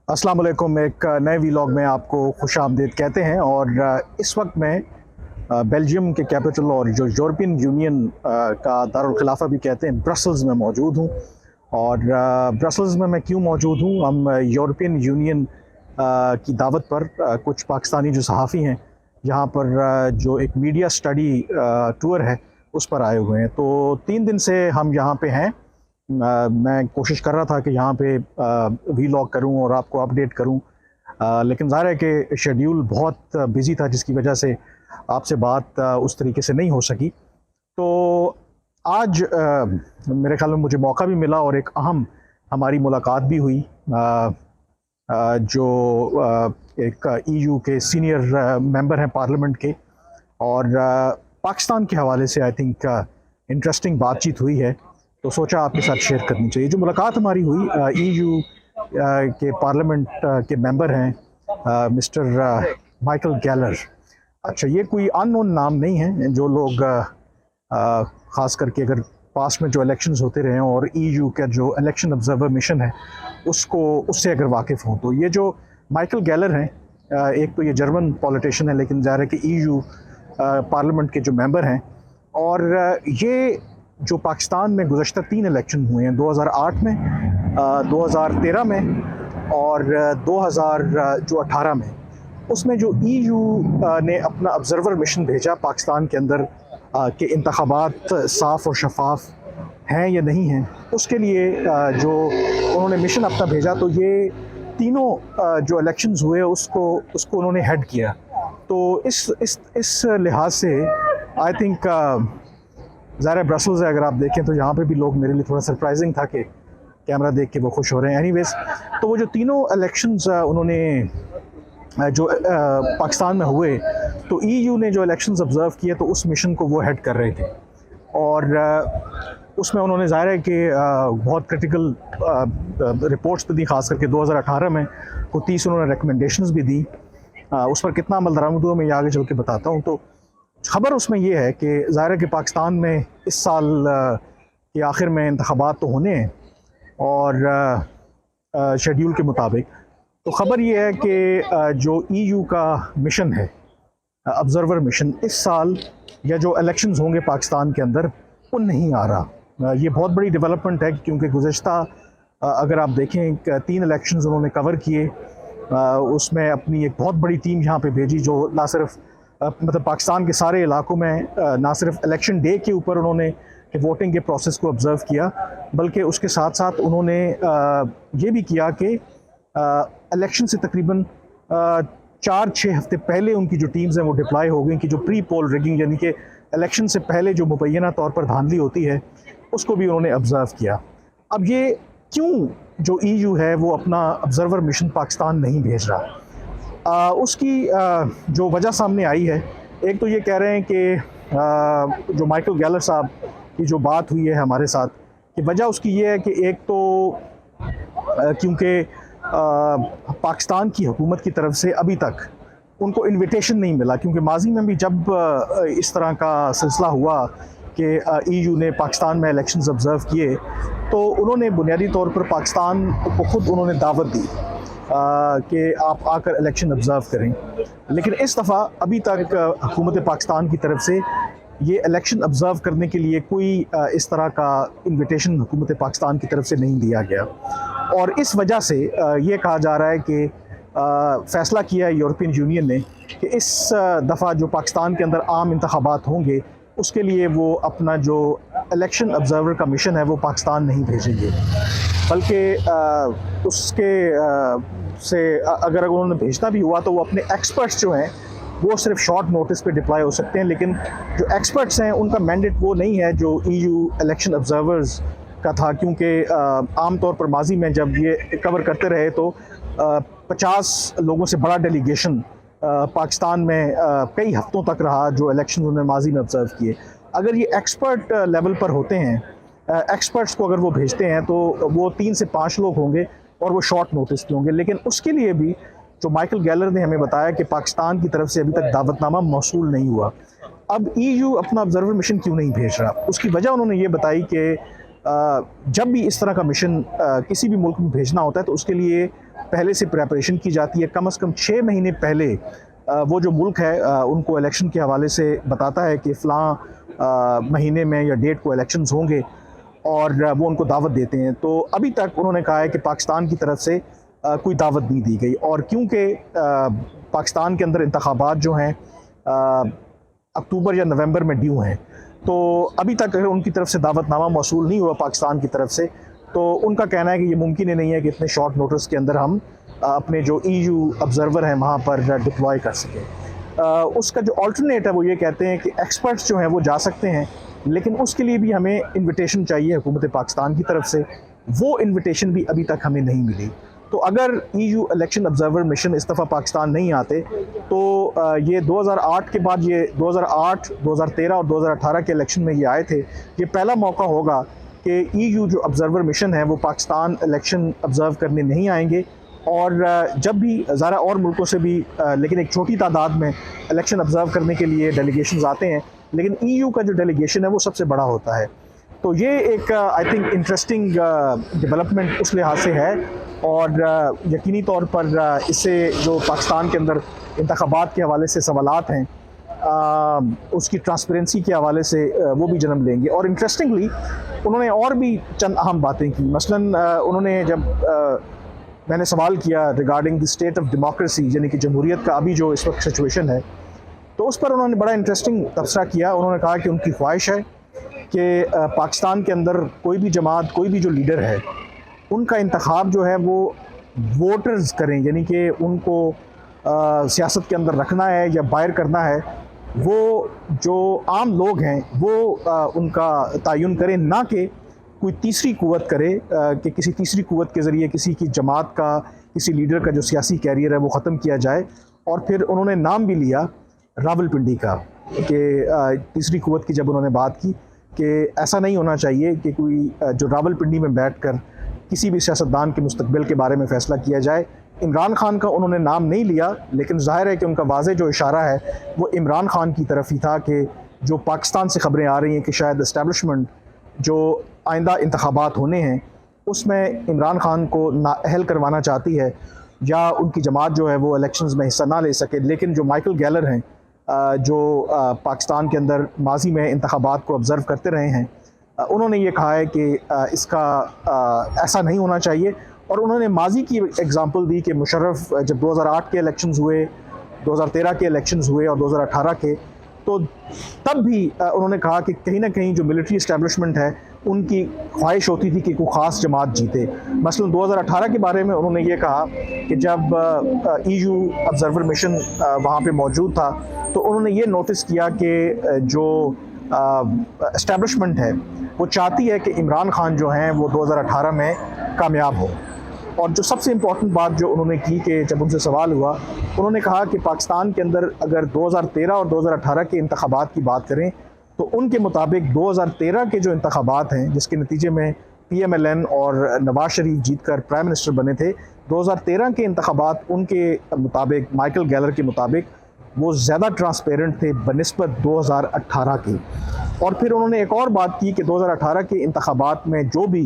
अस्सलाम वालेकुम। एक नए वीलॉग में आपको खुश आमदीद कहते हैं। और इस वक्त मैं बेल्जियम के कैपिटल और जो यूरोपियन यूनियन का दारुल खिलाफा भी कहते हैं, ब्रसल्स में मौजूद हूँ। और ब्रसल्स में मैं क्यों मौजूद हूँ? हम यूरोपियन यूनियन की दावत पर कुछ पाकिस्तानी जो सहाफ़ी हैं यहाँ पर जो एक मीडिया स्टडी टूर है उस पर आए हुए हैं। तो 3 दिन से हम यहाँ पे हैं। मैं कोशिश कर रहा था कि यहाँ पे वीलॉग करूँ और आपको अपडेट करूँ, लेकिन ज़ाहिर है कि शेड्यूल बहुत बिज़ी था, जिसकी वजह से आपसे बात उस तरीके से नहीं हो सकी। तो आज मेरे ख्याल में मुझे मौका भी मिला और एक अहम हमारी मुलाकात भी हुई। जो एक ईयू के सीनियर मेंबर हैं पार्लियामेंट के, और पाकिस्तान के हवाले से आई थिंक इंटरेस्टिंग बातचीत हुई है, तो सोचा आपके साथ शेयर करनी चाहिए। जो मुलाकात हमारी हुई, ईयू के पार्लियामेंट के मेंबर हैं मिस्टर माइकल गैलर। अच्छा, ये कोई अननोन नाम नहीं है। जो लोग ख़ास करके अगर पास्ट में जो इलेक्शंस होते रहे हैं और ईयू का जो इलेक्शन ऑब्जर्वर मिशन है उससे अगर वाकिफ़ हों, तो ये जो माइकल गैलर हैं, एक तो ये जर्मन पॉलिटिशियन है, लेकिन ज़ाहिर है कि ईयू पार्लियामेंट के जो मेंबर हैं। और ये जो पाकिस्तान में गुज़श्ता 3 इलेक्शन हुए हैं, 2008 में, 2013 में और 2018 में, उसमें जो ईयू ने अपना ऑब्जर्वर मिशन भेजा पाकिस्तान के अंदर कि इंतखाबात साफ़ और शफाफ हैं या नहीं हैं, उसके लिए जो उन्होंने मिशन अपना भेजा, तो ये तीनों जो इलेक्शंस हुए उसको उन्होंने हेड किया। तो इस लिहाज से आई थिंक ज़ाहिर ब्रसल्स है, अगर आप देखें तो यहाँ पे भी लोग, मेरे लिए थोड़ा सरप्राइजिंग था कि कैमरा देख के वो खुश हो रहे हैं। एनीवेज, तो वो जो तीनों इलेक्शंस उन्होंने जो पाकिस्तान में हुए, तो ईयू ने जो इलेक्शंस ऑब्जर्व किए तो उस मिशन को वो हेड कर रहे थे। और उसमें उन्होंने ज़ाहिर है कि बहुत क्रिटिकल रिपोर्ट्स भी दी, खास करके 2018 में को 30 उन्होंने रिकमेंडेशंस भी दी। उस पर कितना अमल दरामद हुआ मैं ये आगे चल के बताता हूँ। तो खबर उसमें ये है कि ज़ाहिर है कि पाकिस्तान में इस साल के आखिर में इंतखाबात तो होने हैं और शेड्यूल के मुताबिक। तो ख़बर ये है कि जो ईयू का मिशन है, ऑब्ज़र्वर मिशन, इस साल या जो इलेक्शंस होंगे पाकिस्तान के अंदर वो नहीं आ रहा। ये बहुत बड़ी डेवलपमेंट है, क्योंकि गुज़श्ता अगर आप देखें 3 इलेक्शंस उन्होंने कवर किए, उसमें अपनी एक बहुत बड़ी टीम यहाँ पे भेजी, जो ना सिर्फ मतलब पाकिस्तान के सारे इलाकों में ना सिर्फ इलेक्शन डे के ऊपर उन्होंने वोटिंग के प्रोसेस को ऑब्ज़र्व किया, बल्कि उसके साथ साथ उन्होंने ये भी किया कि इलेक्शन से तकरीबन 4-6 हफ्ते पहले उनकी जो टीम्स हैं वो डिप्लॉय हो गई, कि जो प्री पोल रिगिंग, यानी कि इलेक्शन से पहले जो मुबैना तौर पर धांधली होती है, उसको भी उन्होंने ऑब्ज़र्व किया। अब ये क्यों जो ईयू है वो अपना ऑब्ज़र्वर मिशन पाकिस्तान नहीं भेज रहा, उसकी जो वजह सामने आई है, एक तो ये कह रहे हैं कि जो माइकल गैलर साहब की जो बात हुई है हमारे साथ, कि वजह उसकी ये है कि एक तो क्योंकि पाकिस्तान की हुकूमत की तरफ से अभी तक उनको इन्विटेशन नहीं मिला, क्योंकि माजी में भी जब इस तरह का सिलसिला हुआ कि ईयू ने पाकिस्तान में इलेक्शंस ऑब्ज़र्व किए, तो उन्होंने बुनियादी तौर पर पाकिस्तान को खुद उन्होंने दावत दी कि आप आकर इलेक्शन ऑब्ज़र्व करें। लेकिन इस दफ़ा अभी तक हुकूमत पाकिस्तान की तरफ से ये इलेक्शन ऑब्ज़र्व करने के लिए कोई इस तरह का इन्विटेशन हुकूमत पाकिस्तान की तरफ से नहीं दिया गया। और इस वजह से ये कहा जा रहा है कि फ़ैसला किया है यूरोपियन यूनियन ने कि इस दफ़ा जो पाकिस्तान के अंदर आम इंतखाबात होंगे, उसके लिए वो अपना जो इलेक्शन ऑब्ज़र्वर का मिशन है वो पाकिस्तान नहीं भेजेंगे, बल्कि उसके से अगर उन्होंने भेजना भी हुआ तो वो अपने एक्सपर्ट्स जो हैं वो सिर्फ शॉर्ट नोटिस पे डिप्लॉय हो सकते हैं। लेकिन जो एक्सपर्ट्स हैं उनका मैंडेट वो नहीं है जो ईयू इलेक्शन ऑब्ज़र्वर्स का था, क्योंकि आम तौर पर माजी में जब ये कवर करते रहे तो 50 लोगों से बड़ा डेलीगेशन पाकिस्तान में कई हफ्तों तक रहा, जो इलेक्शन उन्होंने माजी में ऑब्ज़र्व किए। अगर ये एक्सपर्ट लेवल पर होते हैं, एक्सपर्ट्स को अगर वो भेजते हैं, तो वो 3 से 5 लोग होंगे और वो शॉर्ट नोटिस के होंगे। लेकिन उसके लिए भी जो माइकल गैलर ने हमें बताया कि पाकिस्तान की तरफ से अभी तक दावतनामा मौसूल नहीं हुआ। अब ईयू अपना ऑब्जर्वर मिशन क्यों नहीं भेज रहा, उसकी वजह उन्होंने ये बताई कि जब भी इस तरह का मिशन किसी भी मुल्क में भेजना होता है तो उसके लिए पहले से प्रेपरेशन की जाती है। कम से कम 6 महीने पहले वो जो मुल्क है उनको इलेक्शन के हवाले से बताता है कि फ़लाँ महीने में या डेट को इलेक्शंस होंगे और वो उनको दावत देते हैं। तो अभी तक उन्होंने कहा है कि पाकिस्तान की तरफ से कोई दावत नहीं दी गई, और क्योंकि पाकिस्तान के अंदर इंतखाबात जो हैं अक्टूबर या नवंबर में ड्यू हैं, तो अभी तक अगर उनकी तरफ से दावतनामा मौसूल नहीं हुआ पाकिस्तान की तरफ से, तो उनका कहना है कि ये मुमकिन ही नहीं है कि इतने शॉर्ट नोटिस के अंदर हम अपने जो EU ऑब्ज़र्वर हैं वहाँ पर डिप्लॉय कर सकें। उसका जो अल्टरनेट है वो ये कहते हैं कि एक्सपर्ट्स जो हैं वो जा सकते हैं, लेकिन उसके लिए भी हमें इन्विटेशन चाहिए हुकूमत पाकिस्तान की तरफ से। वो इन्विटेशन भी अभी तक हमें नहीं मिली। तो अगर EU इलेक्शन ऑब्ज़र्वर मिशन इस दफ़ा पाकिस्तान नहीं आते, तो ये 2008 के बाद, ये 2008, 2013 और 2018 के इलेक्शन में ये आए थे, ये पहला मौका होगा कि EU जो ऑब्ज़र्वर मिशन है वो पाकिस्तान इलेक्शन ऑब्ज़र्व करने नहीं आएंगे। और जब भी ज़रा और मुल्कों से भी, लेकिन एक छोटी तादाद में इलेक्शन ऑब्ज़र्व करने के लिए डेलीगेशंस आते हैं, लेकिन EU का जो डेलीगेशन है वो सबसे बड़ा होता है। तो ये एक आई थिंक इंटरेस्टिंग डेवलपमेंट उस लिहाज से है, और यकीनी तौर पर इससे जो पाकिस्तान के अंदर इंतखाबात के हवाले से सवालात हैं उसकी ट्रांसपेरेंसी के हवाले से वो भी जन्म लेंगे। और इंटरेस्टिंगली उन्होंने और भी चंद अहम बातें की। मसलन उन्होंने जब मैंने सवाल किया regarding the state of democracy, यानी कि जमहूरियत का अभी जो इस वक्त सिचुएशन है, तो उस पर उन्होंने बड़ा इंटरेस्टिंग तबसरा किया। उन्होंने कहा कि उनकी ख्वाहिश है कि पाकिस्तान के अंदर कोई भी जमात, कोई भी जो लीडर है, उनका इंतखाब जो है वो वोटर्स करें, यानी कि उनको सियासत के अंदर रखना है या बाहर करना है, वो जो आम लोग हैं वो उनका तयन करें, ना कि कोई तीसरी कुव्वत करे कि किसी तीसरी कुव्वत के ज़रिए किसी की जमात का, किसी लीडर का जो सियासी कैरियर है वो ख़त्म किया जाए। और फिर उन्होंने नाम भी लिया रावलपिंडी का, कि तीसरी कुव्वत की जब उन्होंने बात की कि ऐसा नहीं होना चाहिए कि कोई जो रावलपिंडी में बैठकर किसी भी सियासतदान के मुस्तकबिल के बारे में फ़ैसला किया जाए। इमरान खान का उन्होंने नाम नहीं लिया, लेकिन ज़ाहिर है कि उनका वाज़े जो इशारा है वो इमरान खान की तरफ ही था कि जो पाकिस्तान से ख़बरें आ रही हैं कि शायद इस्टेब्लिशमेंट जो आइंदा इंतखाबात होने हैं उसमें इमरान खान को नाअहल करवाना चाहती है, या उनकी जमात जो है वो इलेक्शंस में हिस्सा ना ले सके। लेकिन जो माइकल गैलर हैं, जो पाकिस्तान के अंदर माजी में इंतखाबात को ऑब्ज़र्व करते रहे हैं, उन्होंने ये कहा है कि इसका ऐसा नहीं होना चाहिए। और उन्होंने माजी की एग्ज़ाम्पल दी कि मुशर्रफ जब 2008 के इलेक्शंस हुए, 2013 के इलेक्शंस हुए और 2018 के, तो तब भी उन्होंने कहा कि कहीं ना कहीं जो मिलिट्री इस्टेब्लिशमेंट है उनकी ख्वाहिश होती थी कि कोई ख़ास जमात जीते। मसलन 2018 के बारे में उन्होंने ये कहा कि जब EU ऑब्ज़र्वर मिशन वहाँ पे मौजूद था, तो उन्होंने ये नोटिस किया कि जो इस्टेब्लिशमेंट है वो चाहती है कि इमरान खान जो हैं वो 2018 में कामयाब हो। और जो सबसे इम्पॉर्टेंट बात जो उन्होंने की कि जब उनसे सवाल हुआ, उन्होंने कहा कि पाकिस्तान के अंदर अगर 2013 और 2018 के इंतखाबात की बात करें, तो उनके मुताबिक 2013 के जो इंतखाबात हैं, जिसके नतीजे में PMLN और नवाज शरीफ जीतकर प्राइम मिनिस्टर बने थे, 2013 के इंतखाबात उनके मुताबिक, माइकल गैलर के मुताबिक, वो ज़्यादा ट्रांसपेरेंट थे बनिस्बत 2018 के। और फिर उन्होंने एक और बात की कि 2018 के इंतखाबात में जो भी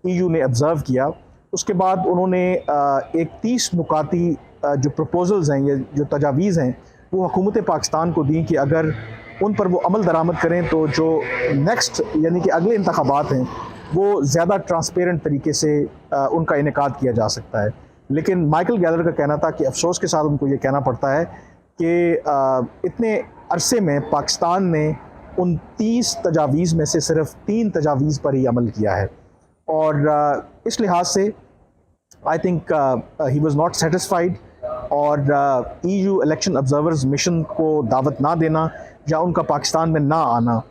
EU ने ऑब्ज़र्व किया, उसके बाद उन्होंने एक 30 नुकाती जो प्रपोजल्स हैं, ये जो तजावीज़ हैं, वो हुकूमत पाकिस्तान को दी कि अगर उन पर वो अमल दरामद करें तो जो नेक्स्ट यानी कि अगले इंतखाबात हैं वो ज़्यादा ट्रांसपेरेंट तरीके से उनका इनेकाद किया जा सकता है। लेकिन माइकल गैलर का कहना था कि अफसोस के साथ उनको ये कहना पड़ता है कि इतने अरसे में पाकिस्तान ने उन 30 तजावीज़ में से सिर्फ 3 तजावीज़ पर ही अमल किया है। और इस लिहाज से I think he was not satisfied, और EU इलेक्शन ऑब्जर्वर्स मिशन को दावत ना देना या उनका पाकिस्तान में ना आना,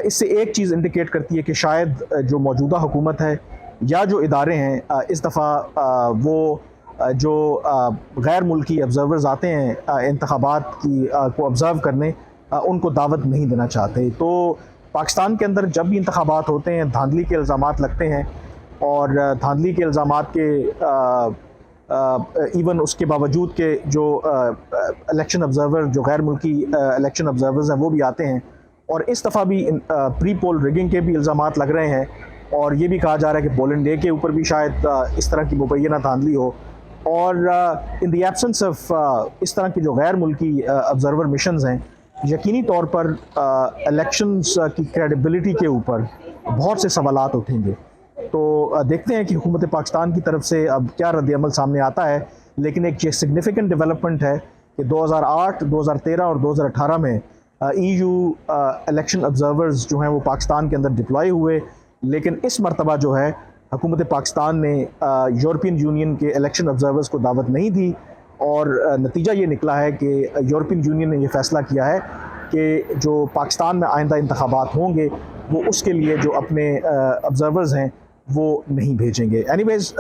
इससे एक चीज़ इंडिकेट करती है कि शायद जो मौजूदा हुकूमत है या जो इदारे हैं, इस दफ़ा वो जो गैर मुल्की ऑब्ज़र्वर्स आते हैं इंतखाबात की को ऑब्ज़र्व करने, उनको दावत नहीं देना चाहते। तो पाकिस्तान के अंदर जब भी इंतखाबात होते हैं धांधली के इल्ज़ामात लगते हैं, और धांधली के इल्ज़ामात के इवन उसके बावजूद के जो इलेक्शन ऑब्ज़र्वर, जो गैर मुल्की इलेक्शन ऑब्ज़र्वर्स हैं, वो भी आते हैं। और इस दफ़ा भी प्री पोल रिगिंग के भी इल्ज़ामात लग रहे हैं, और ये भी कहा जा रहा है कि पोलिंग डे के ऊपर भी शायद इस तरह की मुबैना धांधली हो। और इन द एब्सेंस ऑफ इस तरह की जो गैर मुल्की ऑब्जर्वर मिशंस हैं, यकीनी तौर पर इलेक्शंस की क्रेडिबिलिटी के ऊपर बहुत से सवालात उठेंगे। तो देखते हैं कि हुकूमत पाकिस्तान की तरफ से अब क्या रद्द-ए-अमल सामने आता है। लेकिन एक ये सिग्निफिकेंट डेवलपमेंट है कि 2008, 2013 और 2018 में EU इलेक्शन ऑब्जर्वर्स जो हैं वो पाकिस्तान के अंदर डिप्लॉय हुए, लेकिन इस मरतबा जो है हुकूमत पाकिस्तान ने यूरोपियन यूनियन के इलेक्शन ऑब्जर्वर्स को दावत नहीं दी और नतीजा ये निकला है कि यूरोपियन यूनियन ने ये फ़ैसला किया है कि जो पाकिस्तान में आइंदा इंतखाबात होंगे वो उसके लिए जो अपने ऑब्जर्वर्स हैं वो नहीं भेजेंगे। एनीवेज़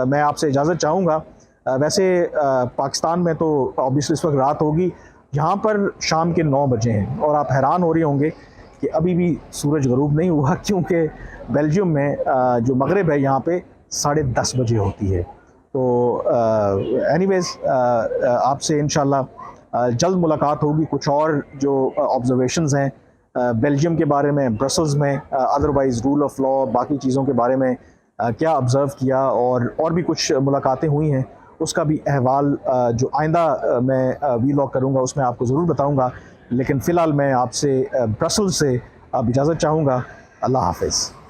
मैं आपसे इजाज़त चाहूँगा। वैसे पाकिस्तान में तो ऑब्वियसली इस वक्त रात होगी, यहाँ पर शाम के 9 बजे हैं और आप हैरान हो रहे होंगे कि अभी भी सूरज गरूब नहीं हुआ, क्योंकि बेल्जियम में जो मगरिब है यहाँ पे 10:30 बजे होती है। तो एनीवेज़ आपसे इंशाल्लाह जल्द मुलाकात होगी। कुछ और जो ऑब्जर्वेशंस हैं बेल्जियम के बारे में, ब्रसल्स में, अदरवाइज़ रूल ऑफ लॉ, बाकी चीज़ों के बारे में क्या ऑब्ज़र्व किया और भी कुछ मुलाकातें हुई हैं, उसका भी अहवाल जो आइंदा मैं वीलॉग करूँगा उसमें आपको ज़रूर बताऊँगा। लेकिन फ़िलहाल मैं आपसे ब्रसल्स से अब इजाज़त चाहूँगा। अल्लाह हाफ़िज़।